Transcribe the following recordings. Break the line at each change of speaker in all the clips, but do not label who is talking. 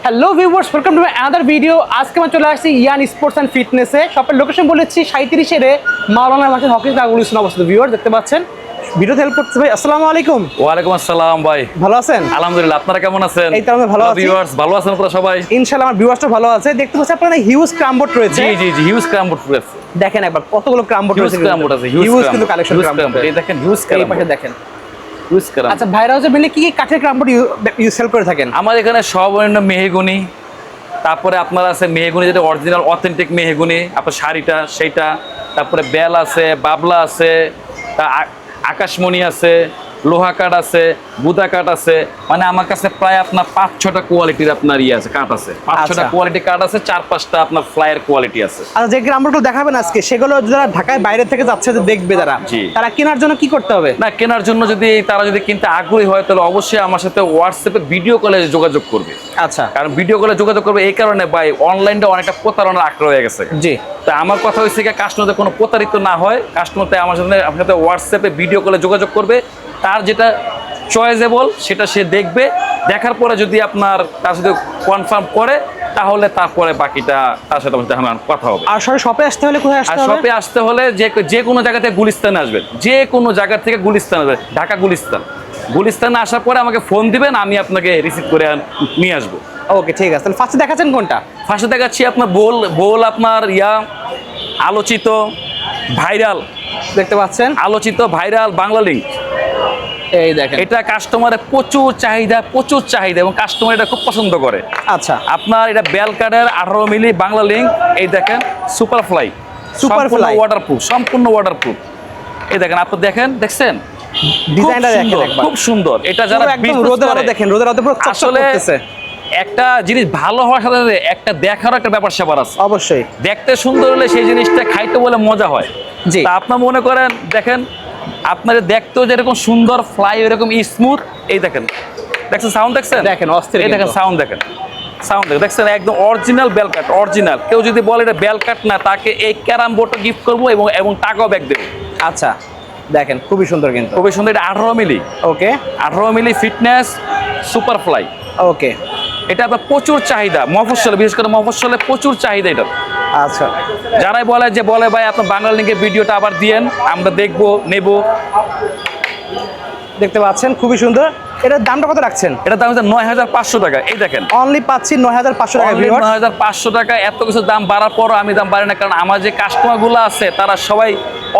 Hello viewers, welcome to another video. আজকে আমরা চলে আসছি ইয়ান স্পোর্টস অ্যান্ড ফিটনেসে। শপের লোকেশন বলেছি 37 মাওলানা মার্কেট হকিস আগুলিস্তান অবস্থিত। ভিউয়ার দেখতে পাচ্ছেন, ভিডিওতে হেল্প করতে ভাই। আসসালামু আলাইকুম।
ওয়ালাইকুম আসসালাম ভাই,
ভালো আছেন?
আলহামদুলিল্লাহ, আপনারা কেমন আছেন?
এই তো আমরা ভালো আছি।
ভিউয়ার্স ভালো আছেন আপনারা সবাই?
ইনশাআল্লাহ আমার ভিউয়ার্সটা ভালো আছে। দেখতে পাচ্ছেন আপনাদের হিউজ ক্রামবোর্ড রয়েছে।
জি হিউজ ক্রামবোর্ড রয়েছে।
দেখেন একবার কতগুলো ক্রামবোর্ড রয়েছে।
ক্রামবোর্ড আছে,
হিউজ কিন্তু কালেকশন ক্রামবোর্ড।
এই দেখেন হিউজ
এই
ক্রামবোর্ড,
পাশে দেখেন।
হিউজ ক্রামবোর্ড।
আচ্ছা ভাইরা হচ্ছে মিলে কি কাঠের ক্রামবোর্ড ইউজ সেল করে থাকেন?
আমার এখানে সব মেহগনি, তারপরে আপনার আছে মেহগনি যেটা অরিজিনাল অথেন্টিক মেহগনি, আপনার শাড়িটা সেইটা, তারপরে বেল আছে, বাবলা আছে, আকাশমণি আছে, লোহা কাঠ আছে, বুদা কাঠ আছে। মানে আমার কাছে প্রায় আপনার 5-6টা কোয়ালিটির আপনার আছে কাঠ আছে, 5-6টা কোয়ালিটি কাঠ আছে, 4-5টা আপনার ফ্লাইয়ের কোয়ালিটি আছে।
আচ্ছা, যে ক্রামবোর্ডগুলো দেখাবেন আজকে সেগুলো যারা ঢাকায় বাইরে থেকে যাচ্ছে যে দেখবে যারা, তারা কেনার জন্য কি করতে হবে?
না, কেনার জন্য তারা যদি কিনতে আগ্রহী হয় তাহলে অবশ্যই আমার সাথে হোয়াটসঅ্যাপে ভিডিও কলে যোগাযোগ করবে।
আচ্ছা,
কারণ ভিডিও কলে যোগাযোগ করবে এই কারণে ভাই, অনলাইনে অনেকটা প্রতারণার আক্রমণ হয়ে গেছে।
জি,
তা আমার কথা হচ্ছে কি, কাস্টমারদের কোনো প্রতারিত না হয়, কাস্টমারতে আমার সাথে হোয়াটসঅ্যাপে ভিডিও কলে যোগাযোগ করবে। তার যেটা চয়েসেবল সেটা সে দেখবে, দেখার পরে যদি আপনার তার সাথে কনফার্ম করে তাহলে তারপরে বাকিটা তার সাথে আমার কথা হবে।
আর শপে আসতে হলে কোথায় আসতে হবে?
শপে আসতে হলে যে কোনো জায়গা থেকে গুলিস্তানে আসবেন, যে কোনো জায়গা থেকে গুলিস্তান আসবেন, ঢাকা গুলিস্তানে আসার পরে আমাকে ফোন দিবেন, আমি আপনাকে রিসিভ করে নিয়ে আসবো।
ওকে, ঠিক আছে। তাহলে ফার্স্টে দেখাচ্ছেন কোনটা?
ফার্স্টে দেখাচ্ছি আপনার বোল আপনার আলোচিত ভাইরাল,
দেখতে পাচ্ছেন
আলোচিত ভাইরাল বাংলা লিঙ্ক।
এই দেখেন,
এটা কাস্টমারের প্রচুর চাহিদা এবং কাস্টমার এটা খুব পছন্দ করে।
আচ্ছা,
আপনার এটা বেল কার্ডের 18 মিলি বাংলা লিঙ্ক। এই দেখেন সুপার ফ্লাই, সম্পূর্ণ ওয়াটারপ্রুফ। এই দেখেন, আপনি দেখছেন
ডিজাইনটা দেখেন একবার,
খুব সুন্দর। এটা যারা
রোদের আলো দেখেন, রোদের আলো পুরো চকচক করতেছে।
একটা জিনিস ভালো হওয়ার সাথে সাথে একটা দেখারও একটা ব্যাপার স্যাপার আছে।
অবশ্যই
দেখতে সুন্দর হলে সেই জিনিসটা খাইতে বলে মজা হয়।
জি,
তা আপনার মনে করেন, দেখেন আপনার দেখতেও যেরকম সুন্দর, ফ্লাই এরকম স্মুথ। এই দেখেন সাউন্ড দেখেন অস্থির। এই দেখেন সাউন্ড দেখছেন একদম অরিজিনাল বেল কাট, অরিজিনাল। কেউ যদি বলে এটা বেল কাট না, তাকে এই ক্যারাম বোর্ডটা গিফট করবো এবং টাকাও ব্যাক দেবো।
আচ্ছা, দেখেন খুবই সুন্দর, কিন্তু
খুবই সুন্দর। এটা 18 মিলি।
ওকে,
18 মিলি ফিটনেস সুপার ফ্লাই।
ওকে,
এটা আপনার প্রচুর চাহিদা মফস্বলে, বিশেষ করে মফস্বলে প্রচুর চাহিদা এটা।
আচ্ছা,
যারাই বলে ভাই আপনার বাংলা লিঙ্কের ভিডিওটা আবার দিয়েন, আমরা দেখবো নেব।
দেখতে পাচ্ছেন খুবই সুন্দর। এটার দামটা কত রাখছেন?
এটার দাম হচ্ছে 9,500 টাকা। এই দেখেন
অনলি পাচ্ছি 9,500 টাকা।
9,500 টাকা। এত কিছু দাম বাড়ার পরও আমি দাম বাড়ি না, কারণ আমার যে কাস্টমারগুলো আছে তারা সবাই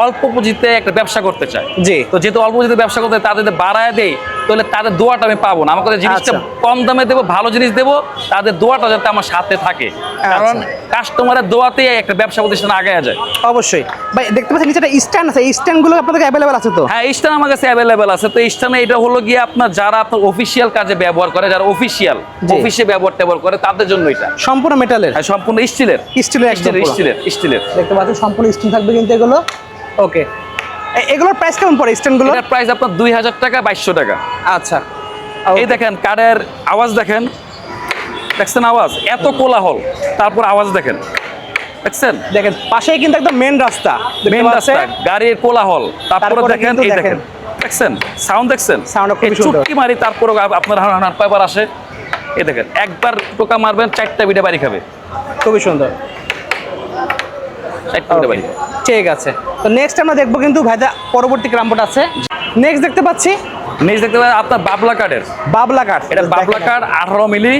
অল্প পুঁজিতে একটা ব্যবসা করতে চায়।
জি,
তো যেহেতু অল্প পুঁজিতে ব্যবসা করতে, তাদের বাড়ায় দেয়, তাহলে তাদের দোয়াটা আমি পাবো না। আমার কাছে জিনিসটা কম দামে দেবো, ভালো জিনিস দেবো, তাদের দোয়াটা যাতে আমার সাথে থাকে। কারণ কাস্টমারের দোয়াতেই একটা ব্যবসা প্রতিষ্ঠান আগে যায়।
অবশ্যই ভাই, দেখতে পাচ্ছেন নিচে একটা স্ট্যান্ড আছে। এই স্ট্যান্ডগুলো আপনাদের অ্যাভেলেবেল আছে তো?
হ্যাঁ, স্ট্যান্ড আমার কাছে অ্যাভেলেবেল আছে। তো স্ট্যান্ডে এটা হলো গিয়ে আপনার যারা আপনার অফিসিয়াল কাজে ব্যবহার করে, যারা অফিসে ব্যবহার করে তাদের জন্য। এটা
সম্পূর্ণ মেটালের?
হ্যাঁ, সম্পূর্ণ স্টিলের। দেখতে
পাচ্ছেন সম্পূর্ণ স্টিল থাকবে কিন্তু এগুলো। ওকে, এগুলোর প্রাইস কেমন পড়ে স্ট্যান্ডগুলো?
এটার প্রাইস আপনার 2,000 টাকা, 2,200 টাকা।
আচ্ছা,
এই দেখেন কাঠের আওয়াজ দেখছেন আওয়াজ এত কোলাহল, তারপর আওয়াজ দেখেন
পাশেই কিন্তু একদম মেন রাস্তা,
গাড়ির কোলাহল। তারপরে দেখেন এই দেখছেন সাউন্ড খুবই সুন্দর। চুটকি মারি তারপর আপনার পেপার আসে। এই দেখেন একবার টোকা মারবেন 4টা বিটে বাড়ি খাবে।
খুবই সুন্দর,
4টা বিটে বাড়ি।
ঠিক আছে। তো নেক্সট আমরা দেখবো কিন্তু ভাইদা পরবর্তী ক্রামবোর্ড আছে। নেক্সট দেখতে পাচ্ছি
আপনার বাবলা কাঠ। এটা বাবলা কাঠ 18 মিলি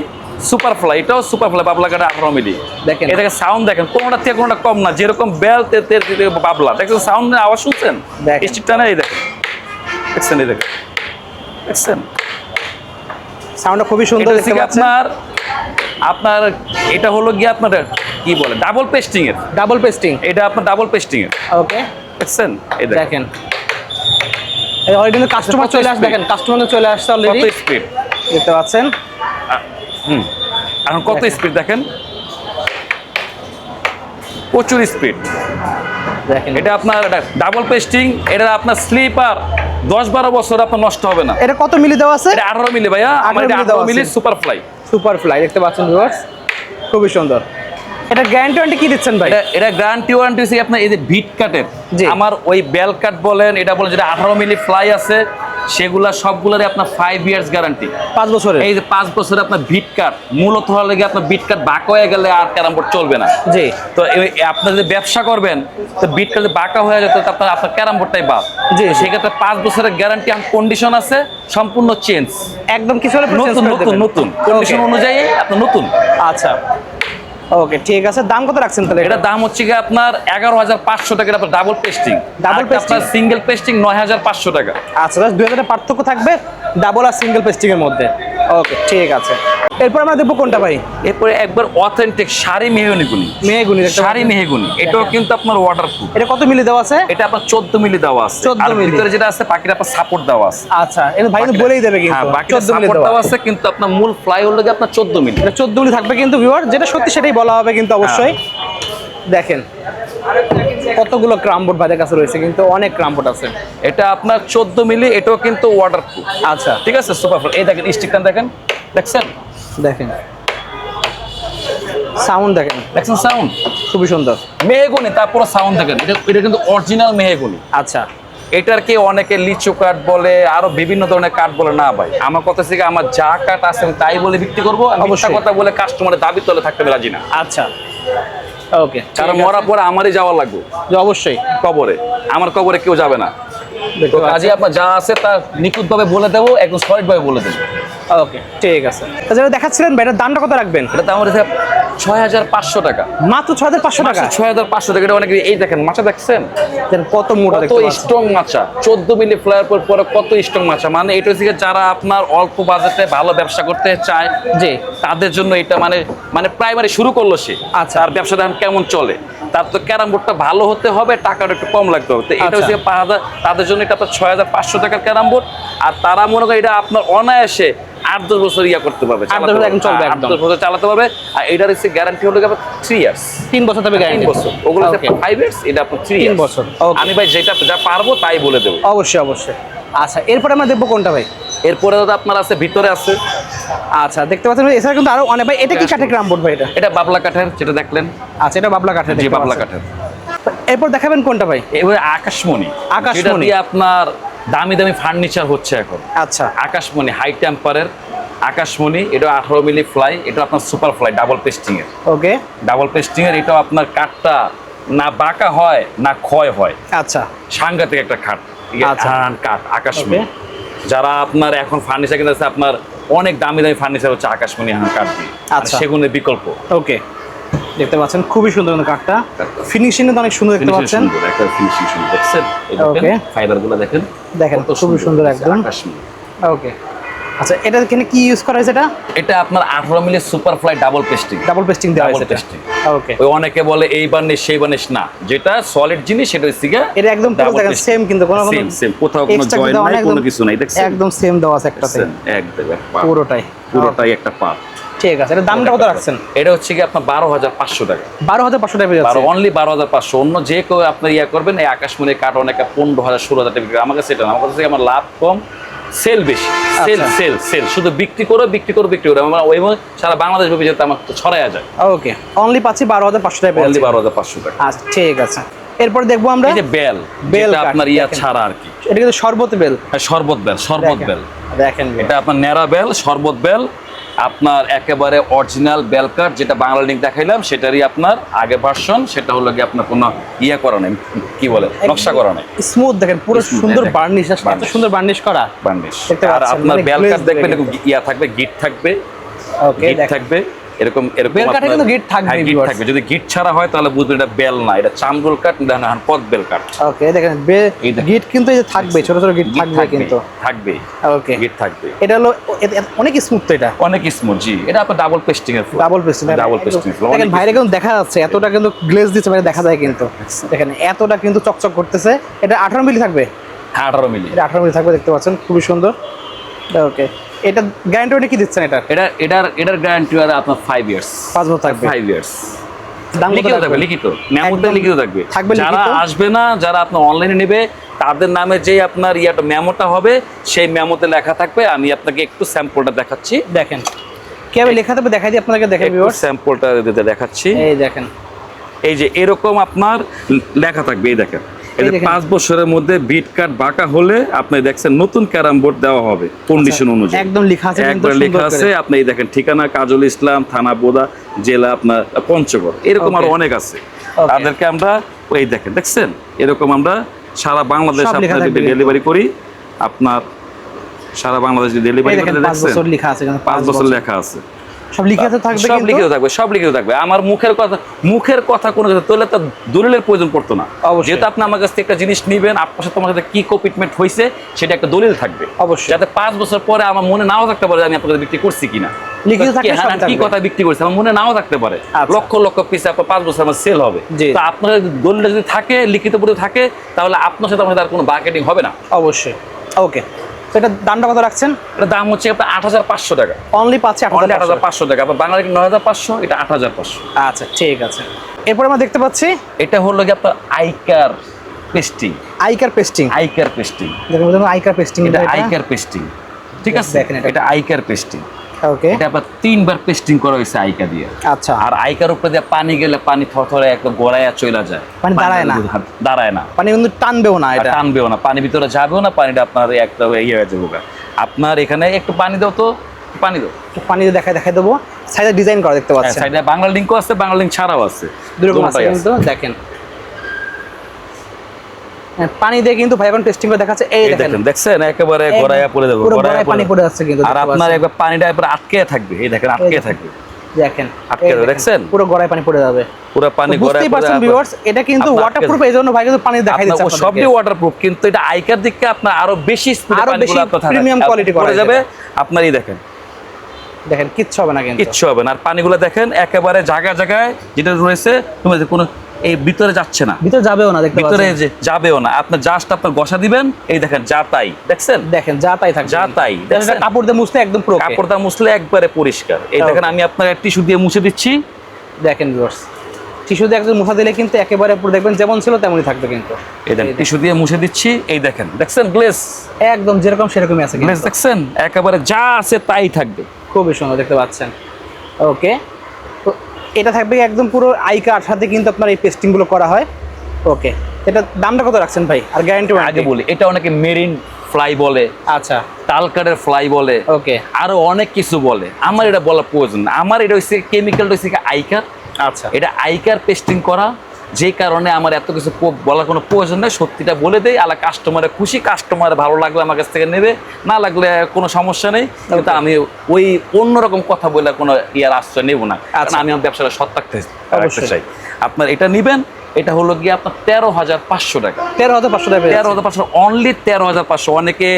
সুপার ফ্লাই। এটাও সুপার ফ্লাই, বাবলা কাঠ 18 মিলি। দেখেন এই দেখেন সাউন্ড দেখেন, কোনোটা থেকে কোনোটা কম না। যেরকম বেল বাবলা দেখছেন, সাউন্ড আওয়াজ শুনছেন? স্টিকটা না, এই দেখছেন
সাউন্ডটা খুবই সুন্দর।
আপনার এটা হলো গিয়ে আপনার কি বলে ডাবল পেস্টিং। এটা আপনার ডাবল পেস্টিং এর।
ওকে,
দেখছেন এই দেখেন
অলরেডি কাস্টমার চলে আসছে। দেখেন কাস্টমার চলে আসছে অলরেডি।
কত স্পিড
দেখতে পাচ্ছেন।
এখন কত স্পিড দেখেন, প্রচুর স্পিড। দেখেন এটা আপনার ডাবল পেস্টিং। এটা আপনার স্লিপার 10-12 বছর আপনার নষ্ট হবে না।
এটা কত মিলি দেওয়া আছে?
এটা 18 মিলি ভাইয়া। আমার এটা 18 মিলি সুপার ফ্লাই। দেখতে পাচ্ছেন ভিউয়ার্স,
খুবই সুন্দর। এটা গ্যারান্টি ওয়ারেন্টি কি দিচ্ছেন ভাই?
এটা গ্যারান্টি ওয়ারেন্টি হচ্ছে আপনার এই যে ভিট কাটের, আমার ওই বেল কাট বলেন, এটা বলেন যেটা 18 মিলি ফ্লাই আছে, সেগুলা সবগুলোরই আপনার 5 ইয়ার্স গ্যারান্টি।
5 বছরের?
এই যে 5 বছরে আপনার বিট কাট মূলত হওয়ার লেগে আপনার বিট কাট বাঁকা হয়ে গেলে আর ক্যারাম বোর্ড চলবে না।
জি।
তো আপনি যদি ব্যবসা করবেন তো বিট কাট বাঁকা হয়ে যেত তো আপনার ক্যারাম বোর্ডটাই বাদ।
জি।
সেক্ষেত্রে 5 বছরের গ্যারান্টি আর কন্ডিশন আছে সম্পূর্ণ চেঞ্জ,
একদম কিছু হলে
নতুন নতুন নতুন কন্ডিশন অনুযায়ী আপনার নতুন।
আচ্ছা ওকে ঠিক আছে। দাম কত রাখছেন তাহলে?
এটা দাম হচ্ছে কি আপনার 11,500 টাকা আপনার double pasting.
Double pasting?
Single pasting 9,500 টাকা।
আচ্ছা 2000 পার্থক্য থাকবে ডাবল আর সিঙ্গেল পেস্টিং এর মধ্যে। ওকে ঠিক আছে। এরপর আমরা দেখবো কোনটা ভাই?
এরপরে একবার authentic sari mahogany.
Mahogany
sari mahogany, এটাও কিন্তু আপনার ওয়াটারপ্রুফ।
এটা কত মিলি দেওয়া আছে?
এটা আপনার 14 মিলি দেওয়া আছে।
14
আর
মিলি।
ভিতরে যেটা আছে বাকিটা আপনার সাপোর্ট দেওয়া আছে।
আচ্ছা এটা ভাই তো বলেই দেবে কিন্তু।
হ্যাঁ, বাকিটা
14 মিলি
সাপোর্ট
দেওয়া
দেওয়া আছে, কিন্তু আপনার মূল ফ্লাই হল লাগে আপনার 14 মিলি।
এটা 14 মিলি থাকবে কিন্তু ভিউয়ার, যেটা সত্যি সেটাই বলা হবে কিন্তু অবশ্যই। দেখেন কতগুলো ক্রামবোর্ড ভাইদের কাছে রয়েছে, কিন্তু অনেক ক্রামবোর্ড আছে।
এটা আপনার 14 মিলি, এটাও কিন্তু ওয়াটারপ্রুফ।
আচ্ছা
ঠিক আছে, সুপারফুল। এই দেখেন স্টিকটা দেখেন, দেখছেন
দেখেন সাউন্ড দেখেন,
দেখছেন সাউন্ড
খুবই সুন্দর।
মেহগনি, তারপরে সাউন্ড দেখেন, এটা কিন্তু অরিজিনাল মেহগনি।
আচ্ছা
এটার কি অনেকে লিচু কাঠ বলে, আরো বিভিন্ন ধরনের কাঠ বলে। না ভাই, আমার কথা থেকে আমার যা কাঠ আছে আমি তাই বলে বিক্রি করবো। আমি মিথ্যা
অবশ্যই।
কথা বলে কাস্টমারের দাবি তলে থাকতে আমি রাজি না।
আচ্ছা ওকে
কারণ মরা পরে আমারই যাওয়া লাগবে
অবশ্যই
কবরে, আমার কবরে কেউ যাবে না। তো কাজে আপনার যা আছে তা নিখুঁত ভাবে বলে দেবো, একদম সলিড ভাবে বলে দেবো।
ওকে ঠিক আছে। যেটা দেখাচ্ছিলেন ভাই, এটার দামটা কত রাখবেন?
এটা দাম হচ্ছে 6,500 টাকা।
মাত্র 6500 টাকা?
6,500 টাকা। এটা অনেক। এই দেখেন মাছা দেখছেন
দেখেন কত মোটা,
কত
দেখতে পাচ্ছেন
স্ট্রং মাছা, 14 মিলি ফ্লায়ার পরে কত স্ট্রং মাছা। মানে এটা হচ্ছে যারা আপনার অল্প বাজেটে ভালো ব্যবসা করতে চায়, যে তাদের জন্য এটা মানে প্রাইমারি শুরু করলো সে।
আচ্ছা।
আর ব্যবসাটা এখন কেমন চলে, তার তো ক্যারাম বোর্ডটা ভালো হতে হবে, টাকাটা একটু কম লাগতে হবে। তো এটা হচ্ছে তাদের জন্য এটা আপনার 6,500 টাকার ক্যারাম বোর্ড। আর তারা মনে করে এটা আপনার অনায়াসে 8-10 বছর ইয়া করতে পারবে,
8-10 বছর একদম চলবে, একদম
8-10 বছর চালাতে পারবে। আর এটার হচ্ছে গ্যারান্টি হলো 3 ইয়ার্স।
3 বছর তবে
3
গ্যারান্টি।
বছর। ওগুলো 5 ইয়ার্স, এটা আপনার 3
3 বছর।
আমি ভাই যেটা যা পারবো তাই বলে দেবো।
অবশ্যই অবশ্যই। আচ্ছা এরপরে আমরা দেখবো কোনটা ভাই?
এরপরে দাদা আপনার আছে ভিতরে আছে।
আচ্ছা দেখতে পাচ্ছেন এছাড়া কিন্তু আরো অনেক। ভাই এটা কি কাঠের ক্রামবোর্ড ভাই? এটা
বাবলা কাঠের, যেটা দেখলেন।
আচ্ছা এটা বাবলা কাঠের।
জি,
দেখতে
বাবলা
পাচ্ছেন।
কাঠের।
এরপর দেখাবেন কোনটা ভাই?
এবারে আকাশমণি।
আকাশমণি।
যেটা দিয়ে আপনার দামি দামি ফার্নিচার হচ্ছে এখন।
আচ্ছা
আকাশমণি হাই টেম্পারের আকাশমণি। এটা 18 মিলি ফ্লাই। এটা আপনার সুপার ফ্লাই ডাবল পেস্টিং এর।
ওকে
ডাবল পেস্টিং এর। এটাও আপনার কাঠটা না বাঁকা হয় না ক্ষয় হয়।
আচ্ছা
সাংঘাতিক একটা কাঠ।
আচ্ছা।
কাঠ আকাশমণি। যারা আপনার এখন ফার্নিচার কিনতেছে, আপনার অনেক দামি দামি ফার্নিচার হচ্ছে আকাশমণি কাঠ দিয়ে।
আচ্ছা।
সেগুনের বিকল্প।
ওকে দেখতে পাচ্ছেন খুবই সুন্দর কিন্তু কাঠটা, ফিনিশিং তো অনেক সুন্দর দেখতে পাচ্ছেন।
একটা ফিনিশিং সুন্দর দেখছেন।
ওকে।
ফাইবারগুলো দেখেন,
দেখেন
কত
খুবই সুন্দর একদম।
আকাশমণি।
ওকে আচ্ছা এটা এখানে কি ইউজ করা হয়েছে?
এটা আপনার 18 মিলি super fly double pasting.
Double pasting দেওয়া
ডাবল
হয়েছে
পেস্টিং।
ওকে।
ওই অনেকে বলে এই বার্নিশ সেই বার্নিশ, না, যেটা সলিড জিনিস সেটা হচ্ছে গিয়ে
এটা একদম পুরো
double
দেখেন
pasting।
সেম, কিন্তু কোনো
সেম কোথাও কোনো
extra
জয়েন্ট
কিন্তু
নাই,
একদম-
কোনো কিছু নাই। দেখছেন
একদম সেম দেওয়া আছে একটাতে,
দেখছেন? একদম এক পা।
পুরোটাই।
পুরোটাই একটা পার্ট।
ঠিক আছে। এটা দামটা কত রাখছেন?
এটা হচ্ছে কি আপনার 12,500 টাকা।
12,500 টাকা পেয়ে যাচ্ছে।
অনলি 12,500। অন্য যে কেউ আপনার ইয়া করবেন, এই আকাশমণি কাঠ অনেকে 15,000 16,000 টাকা বিক্রি করে। আমার কাছে এটা না, আমার কাছে আমার লাভ কম, সেল বেশি। সেল
আচ্ছা।
সেল সেল শুধু বিক্রি করে আমার ওই সারা বাংলাদেশ ব্যাপী যেতে আমার ছড়াইয়া যায়।
ওকে অনলি পাচ্ছি 12,500 টাকা পেয়ে
অনলি
যাচ্ছে।
12,500 টাকা।
আচ্ছা ঠিক আছে। এরপর দেখবো আমরা
এই যে বেল,
বেল
যেটা
কাঠ,
আপনার ইয়া
দেখেন।
ছাড়া আর কি।
এটা কিন্তু শরবত বেল।
হ্যাঁ, শরবত বেল, শরবত
দেখেন।
বেল।
দেখেন
এটা আপনার ন্যাড়া বেল, শরবত বেল। আপনার একেবারে অরিজিনাল বেল কাঠ, যেটা বাংলা লিঙ্ক দেখাইলাম সেটারই আপনার আগে ভার্সন। সেটা হলো কি আপনার কোনো ইয়া করা নেই, কি বলে, নকশা করা নেই।
স্মুথ দেখেন, পুরো
Smooth,
সুন্দর
দেখেন।
বার্নিশ, এত
Varnish।
সুন্দর বার্নিশ করা।
বার্নিশ।
দেখতে
আর
পাচ্ছেন,
আপনার
মানে
বেল কাঠ
glaze
দেখবেন
দেখে।
এরকম ইয়া থাকবে, গিট থাকবে।
ওকে
গিট
দেখেন
থাকবে এরকম এরকম।
বেল কাঠে
আপনার-
কিন্তু গিট থাকবেই,
হ্যাঁ, গিট
viewers।
থাকবে। যদি গিট ছাড়া হয় তাহলে বুঝবেন এটা বেল না, এটা চামড়ুল কাঠ, না পদ বেল কাঠ।
ওকে দেখেন
এই দেখেন।
গিট কিন্তু এই যে থাকবে, ছোট ছোট গিট থাকবে কিন্তু।
থাকবে
ওকে
গিট থাকবে।
এটা হলো অনেক স্মুথ তো, এটা
অনেক স্মুথ। জি, এটা আপনার ডাবল পেস্টিং এর।
Double pasting.
Double pasting.
দেখেন বাইরে কিন্তু দেখা যাচ্ছে, এতটা কিন্তু গ্লেজ দিচ্ছে, মানে দেখা যায় কিন্তু। দেখেন এতটা কিন্তু চকচক করতেছে। এটা 18 মিলি থাকবে।
18 মিলি।
এটা 18 মিলি থাকবে, দেখতে পাচ্ছেন খুবই সুন্দর। ওকে এটা গ্যারান্টি কি দিচ্ছেন এটা?
এটার গ্যারান্টি আর আপনার 5 ইয়ার্স।
5 বছর থাকবে।
5 ইয়ার্স।
দাম কত
লিখিত থাকবে,
রাখবেন?
লিখিত মেমোতে
একদম
লিখিত থাকবে।
থাকবে
যারা
লিখিত।
আসবে না, যারা আপনার অনলাইনে নেবে, তাদের নামে যে আপনার ইয়াটা মেমোটা হবে, সেই মেমোতে লেখা থাকবে। আমি আপনাকে একটু স্যাম্পলটা দেখাচ্ছি।
দেখেন কিভাবে লেখা থাকবে, দেখাই দিই আপনাদেরকে, দেখেন
একটু
ভিউয়ার্স।
স্যাম্পলটা দেখাচ্ছি।
এই দেখেন
এই যে এরকম আপনার লেখা থাকবে, এই দেখেন এই যে 5 বছরের মধ্যে বিট কাট বাঁকা হলে আপনি দেখছেন নতুন ক্যারাম বোর্ড দেওয়া হবে কন্ডিশন অনুযায়ী।
একদম লেখা আছে, কিন্তু
একবার লেখা আছে, আপনি এই দেখেন ঠিকানা কাজল ইসলাম, থানা বোদা, জেলা আপনার পঞ্চগড়, এরকম আরো অনেক আছে। তাদেরকে আমরা এই দেখছেন এরকম আমরা সারা বাংলাদেশ আপনাদের ডেলিভারি করি। আপনার সারা বাংলাদেশ ডেলিভারি করে দেখছেন
5 বছর লেখা আছে,
5 বছর লেখা আছে,
সব লিখিত থাকবে,
সব লিখিত থাকবে, সব লিখিত থাকবে। আমার মুখের কথা কোনো কিছু তোলে তো দলিলের প্রয়োজন পড়তো না। যেহেতু আপনি আমার কাছ থেকে একটা জিনিস নিবেন, আপনার সাথে আমার সাথে কি কমিটমেন্ট হয়েছে সেটা একটা দলিল থাকবে
অবশ্যই,
যাতে 5 বছর পরে আমার মনে নাও থাকতে পারে আমি আপনাকে বিক্রি করছি কিনা,
লিখিত থাকলে সব
কি কথা বিক্রি করছি আমার মনে নাও থাকতে পারে। লক্ষ লক্ষ পিস আপনার 5 বছর আমার সেল হবে। তো আপনার দলিল যদি থাকে, লিখিত পড়ে থাকে, তাহলে আপনার সাথে আমার সাথে আর কোনো মার্কেটিং হবে না।
অবশ্যই। ওকে, তো এটা দামটা কত রাখছেন?
এটা দাম হচ্ছে আপনার 8500 টাকা।
অনলি পাচ্ছে
8500 টাকা। আপনার বাংলাদেশ 9500, এটা 8500।
আচ্ছা ঠিক আছে। এরপর আমরা দেখতে পাচ্ছি
এটা হলো কি আপনার আইকার পেস্টিং।
আইকার পেস্টিং,
আইকার পেস্টিং,
দেখুন আইকার পেস্টিং,
এটা আইকার পেস্টিং, ঠিক আছে। এটা আইকার পেস্টিং।
ওকে,
এটা আপনার 3 বার পেস্টিং করা হয়েছে আইকা দিয়ে।
আচ্ছা,
আর আইকার উপরে দিয়ে পানি গেলে পানি থরথরে একদম গড়াইয়া চলে যায়,
পানি দাঁড়ায় না, পানি কিন্তু টানবেও না, এটা
টানবেও না, পানি ভিতরে যাবেও না, পানিটা আপনার একটা ইয়ে হয়ে যাবে। আপনার এখানে একটু পানি দাও, তো পানি দাও,
পানি দিয়ে দেখাই দেবো। সাইডে ডিজাইন করা দেখতে পাচ্ছেন,
সাইডে বাংলা লিঙ্কও আছে, বাংলা লিঙ্ক ছাড়াও আছে,
দুরকম আছে কিন্তু দেখেন। পানি দিয়ে কিন্তু ভাই এখন টেস্টিং করে দেখাচ্ছে, এই
দেখছেন একেবারে গড়াইয়া পড়ে যাবে,
গড়াইয়া পানি পড়ে যাচ্ছে কিন্তু,
আর আপনার একবার পানিটা একবার আটকে থাকবে, এই দেখেন আটকে থাকবে,
দেখেন
আটকে যাবে, দেখছেন
পুরো গড়াই পানি পড়ে যাবে,
পুরো পানি গড়ায় পড়ে যাবে।
ভিউয়ার্স এটা কিন্তু ওয়াটারপ্রুফ, এইজন্য ভাই কিন্তু পানি দেখাই দিচ্ছে আপনাদের,
সবই ওয়াটারপ্রুফ, কিন্তু এটা আইকার দিকে আপনার আরো বেশি স্পিডে পানিগুলো আপনার
প্রিমিয়াম কোয়ালিটি করা
যাবে। আপনারই দেখেন
কিচ্ছু হবে না, কিন্তু
কিচ্ছু হবে না। আর পানিগুলো দেখেন একেবারে জায়গায় জায়গায় যেটা রয়েছে, তোমাদের কোনো এই ভিতরে যাচ্ছে না,
ভিতরে যাবেও না, দেখতে
ভিতরে যে যাবেও না, আপনি জাস্ট আপনার ঘষা দিবেন, এই দেখেন যা তাই, দেখছেন
যা তাই থাকবে,
যা তাই,
কাপড় দিয়ে মুছলে একদম পুরো,
কাপড় দিয়ে মুছলে একবারে পরিষ্কার। এই দেখেন আমি আপনার টিস্যু দিয়ে মুছে দিচ্ছি,
দেখেন ভিউয়ার্স টিস্যু দিয়ে একদম মুছা দিলে কিন্তু একেবারে পুরো দেখবেন যেমন ছিল তেমনই থাকবে কিন্তু।
এই দেখেন টিস্যু দিয়ে মুছে দিচ্ছি, এই দেখেন, দেখছেন গ্লেজ
একদম যেরকম সেরকমই আছে,
গ্লেজ দেখছেন একেবারে যা আছে তাই থাকবে,
খুবই সুন্দর দেখতে পাচ্ছেন। ওকে, তো এটা থাকবে একদম পুরো আইকার সাথে কিন্তু আপনার এই পেস্টিং গুলো করা হয়। ওকে, এটা দামটা কত রাখছেন ভাই? আর গ্যারান্টি
আগে বলি, এটা অনেকে মেরিন ফ্লাই বলে,
আচ্ছা
তালকাটের ফ্লাই বলে,
ওকে,
আরো অনেক কিছু বলে, আমার এটা বলার প্রয়োজন না। আমার এটা হচ্ছে কেমিক্যালটা হচ্ছে আইকার।
আচ্ছা,
এটা আইকার পেস্টিং করা, যে কারণে আমার এত কিছু বলার কোনো প্রয়োজন নেই, সত্যিটা বলে দেই, আলা কাস্টমারে খুশি, কাস্টমার ভালো লাগলে আমার কাছ থেকে নেবে, না লাগলে কোনো সমস্যা নেই। কিন্তু আমি ওই অন্যরকম কথা বলে কোনো ইয়ার আশ্রয় নেব না, কারণ আমি আমার ব্যবসাটা সৎ রাখতে চাই। আপনার এটা নিবেন, এটা হলো গিয়ে আপনার 13,500 টাকা।
13,500 টাকা,
13,500, অনলি 13,500। অনেকে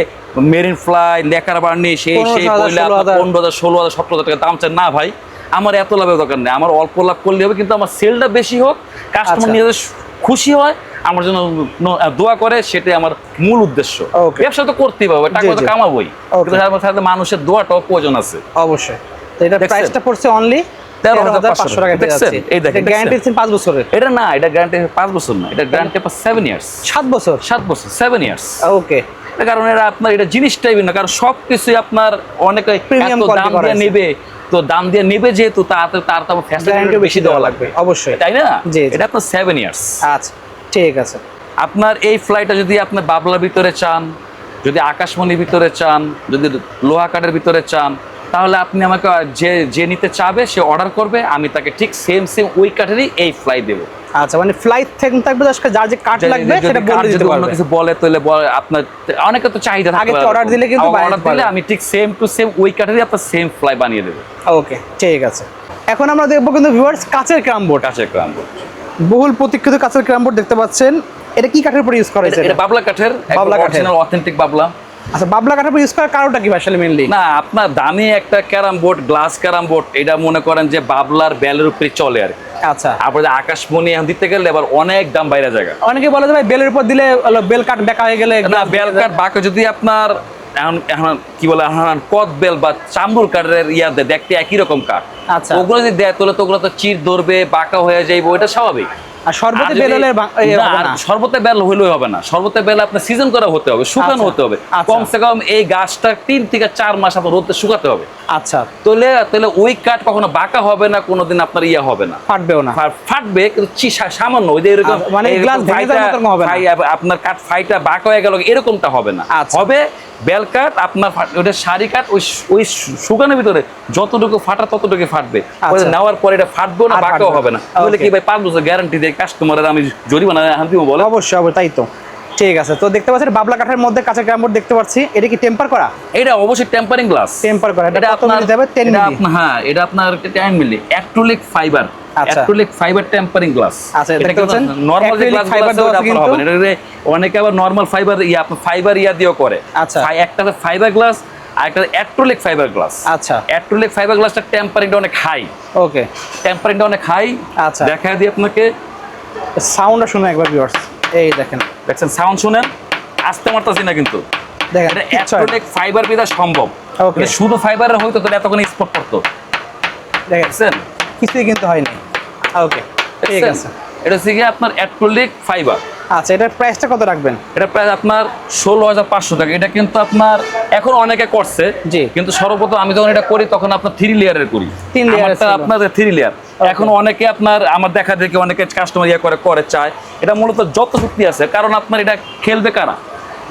মেরিন ফ্লাই, লেকার বার্নি, সেই বললে 15,000, 16,000, 17,000 টাকা দাম চান। না ভাই, আমার এত লাভের দরকার নেই, আমার অল্প লাভ করলে হবে, কিন্তু আমার সেলটা বেশি হোক, কাস্টমার নিয়ে খুশি হয়, আমার জন্য দোয়া করে, সেটাই আমার মূল উদ্দেশ্য। ব্যবসা তো করতেই পারবো, টাকা তো কামাবোই, কিন্তু মানুষের দোয়াটাও প্রয়োজন আছে
অবশ্যই। তো এটা প্রাইসটা পড়ছে অনলি 13,500 টাকা।
দেখছেন এই দেখেন,
গ্যারান্টি 5 বছরের।
এটা না, এটা গ্যারান্টি 5 বছর না, এটা গ্যারান্টি 7 ইয়ার্স।
7 বছর,
7 বছর, 7 ইয়ার্স।
ওকে,
কারণ এরা আপনার এটা জিনিসটাই ভিন্ন, কারণ সবকিছুই আপনার অনেক
প্রিমিয়াম
দাম দিয়ে নেবে, তো দাম দিয়ে নেবে যেহেতু তার তো ফ্যাসিলিটি বেশি দেওয়া লাগবে
অবশ্যই,
তাই না? এটা আপনার 7 ইয়ার্স।
আচ্ছা ঠিক আছে।
আপনার এই ফ্লাইটটা যদি আপনার বাবলার ভিতরে চান, যদি আকাশমণির ভিতরে চান, যদি লোহা কাঠের ভিতরে চান, তাহলে আপনি আমাকে যে নিতে চাবে সে অর্ডার করবে, আমি তাকে ঠিক সেম ওই কাঠেরই এই ফ্লাই দেবো।
আচ্ছা, মানে ফ্লাইট থেকে থাকবে, যার যে কাঠ লাগবে সেটা বলে দিতে পারবে।
কিছু বলে তাহলে আপনার অনেকে তো চাহিদা থাকে,
আগে অর্ডার দিলে কিন্তু
অর্ডার দিলে আমি ঠিক সেম টু সেম ওই কাঠেরই আপনার সেম ফ্লাই বানিয়ে দেবো।
ওকে ঠিক আছে। এখন আমরা দেখবো কিন্তু ভিউয়ার্স কাচের ক্রাম বোর্ড।
কাচের ক্রাম বোর্ড,
বহুল প্রতীক্ষিত কাচের ক্রাম বোর্ড দেখতে পাচ্ছেন। এটা কি কাঠের উপর ইউজ করা হয়েছে?
এটা বাবলা কাঠের, অরিজিনাল অথেন্টিক বাবলা।
আচ্ছা, বাবলা কাঠের উপর ইউজ করার কারণটা কি আসলে মেইনলি?
না, আপনার দামি একটা carrom board, glass carrom board, এটা মনে করেন যে বাবলার বেলের উপরে চলে আর কি।
আচ্ছা,
আপনার আকাশমণি এখন দিতে গেলে এবার অনেক দাম বাইরে জায়গা।
অনেকে বলে যে ভাই বেলের উপর দিলে বেল কাঠ বেঁকা হয়ে গেলে,
না, বেল কাঠ বাঁকা যদি আপনার এখন কি বলে কদ বেল বা চামড়ুর কাঠের ইয়াতে দেখতে একই রকম কাঠ,
আচ্ছা,
ওগুলো যদি দেয় তাহলে তো ওগুলো তো চির ধরবে, বাঁকা হয়ে যাইবে, ওইটা স্বাভাবিক।
আর সর্বতে
আর যদি-
বেল হলে
না, আর শরবতে বেল হইলেও হবে না, শরবতে বেল আপনার সিজন করা হতে হবে, শুকানো
আচ্ছা,
হতে হবে,
আচ্ছা।
কমসে কম এই গাছটা 3 থেকে 4 মাস আপনার রোদে শুকাতে হবে।
আচ্ছা,
তাহলে তাহলে ওই কাঠ কখনো বাঁকা হবে না, কোনোদিন আপনার ইয়ে হবে না,
ফাটবেও না।
ফাটবে কিন্তু সামান্য, ওই যে এরকম
মানে
এরকম
glass ভেঙে যাওয়ার মতন হবে না।
আপনার কাঠ ফাইটা বাঁকা হয়ে গেল এরকমটা হবে না।
আচ্ছা।
হবে বেল কাঠ আপনার ওটা সারি কাঠ, ওই শুকানোর ভিতরে যতটুকু ফাটা ততটুকু ফাটবে, ওই
আচ্ছা।
নেওয়ার পরে এটা ফাটবেও না,
আর
বাঁকাও
ফাটবে
হবে না।
না।
বলে কি
Okay.
ভাই 5 বছর গ্যারান্টি দিয়ে কাস্টমারের আমি জরিমানা হান দিব বলে?
অবশ্যই অবশ্যই, তাই তো। ঠিক আছে, তো দেখতে পাচ্ছেন বাবলা কাঠের মধ্যে কাঁচা গ্রামবোর্ড দেখতে পাচ্ছি, এটা কি টেম্পার করা?
এটা অবশ্যই টেম্পারিং গ্লাস।
টেম্পার করা, এটা কত মিলি যাবে? 10
এটা
মিলি।
আপনার, হ্যাঁ এটা আপনার 10 মিলি অ্যাক্রিলিক ফাইবার।
আচ্ছা।
Acrylic fibre tampering glass.
আচ্ছা, দেখতে পাচ্ছেন
নরমাল যে
acrylic
গ্লাস
fiber
ফাইবার
দেওয়া
দেওয়া
আছে কিন্তু।
হবে না, এটা অনেকে আবার নরমাল ফাইবার আপনার ফাইবার দিয়েও করে।
আচ্ছা।
একটা ফাইবার গ্লাস আর একটা অ্যাক্রিলিক ফাইবার গ্লাস।
আচ্ছা।
অ্যাক্রিলিক ফাইবার গ্লাসটা টেম্পারিংটা অনেক হাই।
ওকে,
টেম্পারিংটা অনেক হাই।
আচ্ছা।
দেখা দিই আপনাকে,
সাউন্ডটা শুনে একবার ভিউয়ার্স, এই দেখেন
দেখছেন সাউন্ড শুনেন, আসতে মারতাছি না কিন্তু।
দেখেন
এটা
কিচ্ছু হয় না।
অ্যাক্রিলিক ফাইবার বিদা সম্ভব।
Okay.
এটা শুধু ফাইবারের হয়তো তাহলে এতক্ষণ স্পট করতো।
দেখেন
দেখছেন?
কিছুই কিন্তু হয়নি। ওকে, ঠিক
দেখছেন?
আছে।
এটা হচ্ছে গিয়ে আপনার অ্যাক্রিলিক ফাইবার।
আচ্ছা, এটার প্রাইসটা কত রাখবেন?
এটা প্রায় আপনার 16,500 টাকা। এটা কিন্তু আপনার এখন অনেকে করছে,
জি।
কিন্তু সর্বপ্রথম আমি যখন এটা করি তখন আপনার 3 লেয়ারের করি।
3 layer
আমারটা
ছিল।
আপনার 3 লেয়ার। এখন অনেকে আপনার আমার দেখা দেখি অনেকে কাস্টমার করে চায়। এটা মূলত যত শক্তি আছে, কারণ আপনার এটা খেলবে কারা?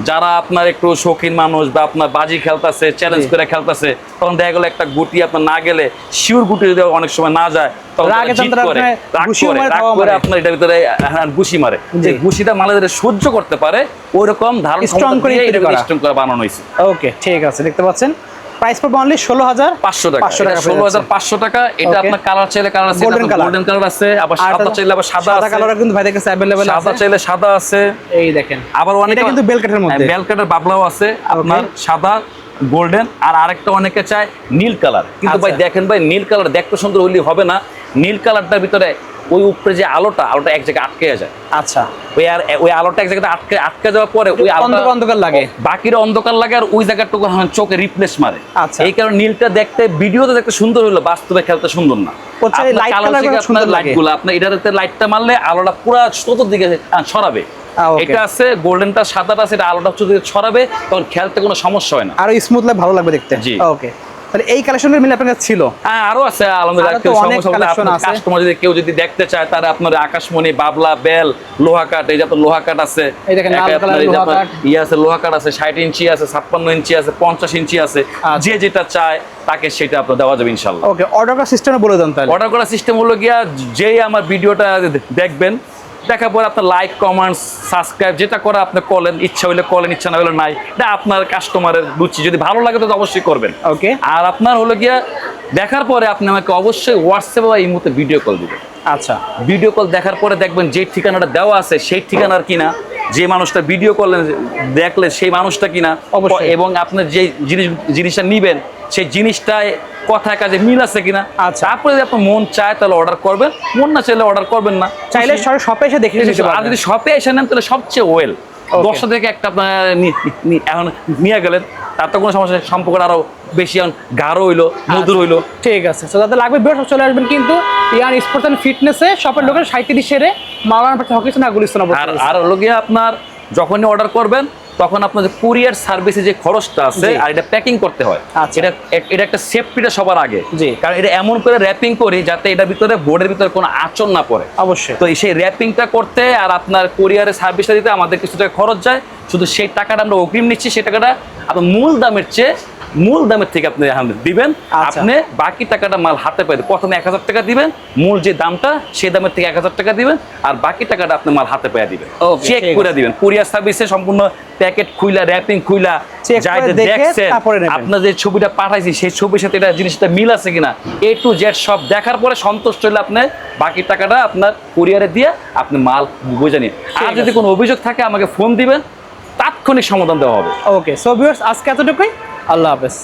যারা আপনার একটু শৌখিন মানুষ বা আপনার বাজি খেলতেছে, চ্যালেঞ্জ
জি।
করে খেলতেছে, তখন দেখা গেল একটা গুটি আপনার না গেলে, শিওর গুটি যদি অনেক সময় না যায় তখন তারা
রাগে
জিত
তারা
করে,
আপনার
রাগ
ঘুষিও
করে,
মারে,
রাগ
তাও
করে
মারে।
আপনার এটার ভিতরে ঘুষি মারে। যে
জি।
ঘুষিটা মালাদের সহ্য করতে পারে ওইরকম ধারণ
Strong করে তৈরি করা।
স্ট্রং করে বানানো হয়েছে।
ওকে, ঠিক আছে, দেখতে পাচ্ছেন প্রাইস পড়বে অনলি
500 টাকা। 16,500 টাকা। এটা
Okay.
আপনার কালার চাইলে কালার আছে,
Golden color।
গোল্ডেন কালার আছে, আবার সাদা চাইলে আবার সাদা
সাদা
আছে,
কালারও কিন্তু ভাইদের কাছে अवेलेबल
সাদা
আছে।
চাইলে সাদা আছে।
এই দেখেন,
আবার অনেকে
এটা কিন্তু বেল কাঠের মধ্যে।
বেল কাঠের বাবলাও আছে আপনার, সাদা গোল্ডেন। আর আরেকটা অনেকে চায় নীল কালার, কিন্তু ভাই
আচ্ছা।
দেখেন ভাই নীল কালার দেখতে সুন্দর হইলে হবে না। নীল কালারটার ভিতরে ওই উপরে যে আলোটা এক জায়গায় আটকে যায়।
আচ্ছা,
ওই আলোটা এক জায়গায় আটকে যাওয়ার পরে ওই আলোটা
অন্ধকার লাগে।
বাকিরা অন্ধকার লাগে, আর ওই জায়গাটুকু চোখে রিপ্লেস মারে।
আচ্ছা।
এই কারণে নীলটা দেখতে ভিডিওতে দেখতে সুন্দর হলো, বাস্তবে খেলতে সুন্দর না।
হচ্ছে এই light color গুলো সুন্দর লাগে।
লাইটগুলো আপনার এটাতে লাইটটা মারলে আলোটা পুরো চতুর্দিকে ছড়াবে।
okay.
এটা আছে গোল্ডেনটা, সাদাটা আছে, এটা আলোটা চতুর্দিকে ছড়াবে, তখন খেলতে কোনো সমস্যা হয় না।
আরো স্মুথ লাগে, ভালো লাগবে দেখতে।
জি।
ওকে, তাহলে এই কালেকশনের মিলে আপনার কাছে ছিল?
হ্যাঁ, আরো আছে আলহামদুলিল্লাহ।
আরো তো অনেক collection আছে।
কাস্টমার যদি কেউ যদি দেখতে চায়, তারা আপনার আকাশমণি, বাবলা, বেল, লোহা কাঠ, এই যে আপনার লোহা কাঠ আছে,
এই দেখেন, লাল
একটা আপনার
কালারের
এই যে
লোহা
আপনার
কাঠ।
ইয়ে আছে, লোহা কাঠ আছে 60 ইঞ্চি আছে, 56 ইঞ্চি আছে, 50 ইঞ্চি আছে।
আচ্ছা।
যে যেটা চায় তাকে সেটা আপনার দেওয়া যাবে ইনশাল্লাহ।
ওকে, অর্ডার করার সিস্টেমে বলে দেন তাহলে।
অর্ডার করার সিস্টেম হলো গিয়া, যেই আমার ভিডিওটা দেখবেন, দেখার পর আপনার লাইক, কমেন্টস, সাবস্ক্রাইব যেটা করে আপনি করলেন, ইচ্ছা হইলে করলেন, ইচ্ছা না হলে নাই। এটা আপনার কাস্টমারের রুচি, যদি ভালো লাগে তো অবশ্যই করবেন।
ওকে,
আর আপনার হলো গিয়া দেখার পরে আপনি আমাকে অবশ্যই হোয়াটসঅ্যাপে বা ইমোতে ভিডিও কল দিবেন।
আচ্ছা,
ভিডিও কল দেখার পরে দেখবেন যে ঠিকানাটা দেওয়া আছে সেই ঠিকানার কিনা, যে মানুষটা ভিডিও করলেন দেখলে সেই মানুষটা কিনা,
অবশ্যই।
এবং আপনার যে জিনিসটা নিবেন সেই জিনিসটায় কথায় কাজে মিল আছে কিনা।
আচ্ছা।
তারপরে যদি আপনার মন চায় তাহলে অর্ডার করবেন, মন না চাইলে অর্ডার করবেন না।
চাইলে শপে এসে দেখে নিতে
আর
পারবেন।
যদি শপে এসে নেন তাহলে সবচেয়ে ওয়েল।
Okay.
10টা থেকে একটা আপনার এখন নিয়ে গেলেন, তার তো কোনো সমস্যা নেই, সম্পর্কটা আরো বেশি গাঢ় হইলো, মধুর হইলো।
ঠিক আছে, তো যাদের লাগবে বের চলে আসবেন কিন্তু ইয়ান স্পোর্টস এন্ড ফিটনেসে, শপের লোকেশন 37 মাওলানা পাশে হকিস না গুলিস্তান।
আর হলো গিয়ে আপনার যখনই অর্ডার করবেন তখন আপনার যে কুরিয়ার সার্ভিসে যে খরচটা আছে,
জি।
আর এটা প্যাকিং করতে হয়,
আচ্ছা।
এটা একটা সেফটিটা সবার আগে।
জি।
কারণ এটা এমন করে র্যাপিং করি যাতে এটার ভিতরে বোর্ডের ভিতরে কোনো আঁচড় না পড়ে।
অবশ্যই।
তো সেই র্যাপিংটা করতে আর আপনার কুরিয়ারের সার্ভিসটা দিতে আমাদের কিছু টাকা খরচ যায়, শুধু সেই টাকাটা আমরা অগ্রিম নিচ্ছি। সেই টাকাটা আপনার মূল দামের থেকে আপনি দিবেন।
আচ্ছা।
আপনি বাকি টাকাটা মাল হাতে পাইবেন, প্রথমে 1000 টাকা দিবেন, মূল যে দামটা সেই দামের থেকে 1000 টাকা দিবেন, আর বাকি টাকাটা আপনি মাল হাতে পেয়ে দিবেন।
Okay,
চেক
ঠিক
করে
আছে।
দিবেন কুরিয়ার সার্ভিসে, সম্পূর্ণ প্যাকেট খুইলা, র্যাপিং খুইলা,
Check
যাই
করে
যে
দেখে
দেখছেন,
তারপরে নেবেন।
আপনার যে ছবিটা পাঠাইছি সেই ছবির সাথে এটা জিনিসটা মিল আছে কিনা, A to Z সব দেখার পরে সন্তুষ্ট হলে আপনি বাকি টাকাটা আপনার কুরিয়ারে দিয়ে আপনি মাল বুঝে নিন। আর যদি কোনো অভিযোগ থাকে আমাকে ফোন দিবেন, তাৎক্ষণিক সমাধান দেওয়া হবে।
ওকে, সো ভিউয়ার্স আজকে এতটুকুই। আল্লাহ হাফেজ।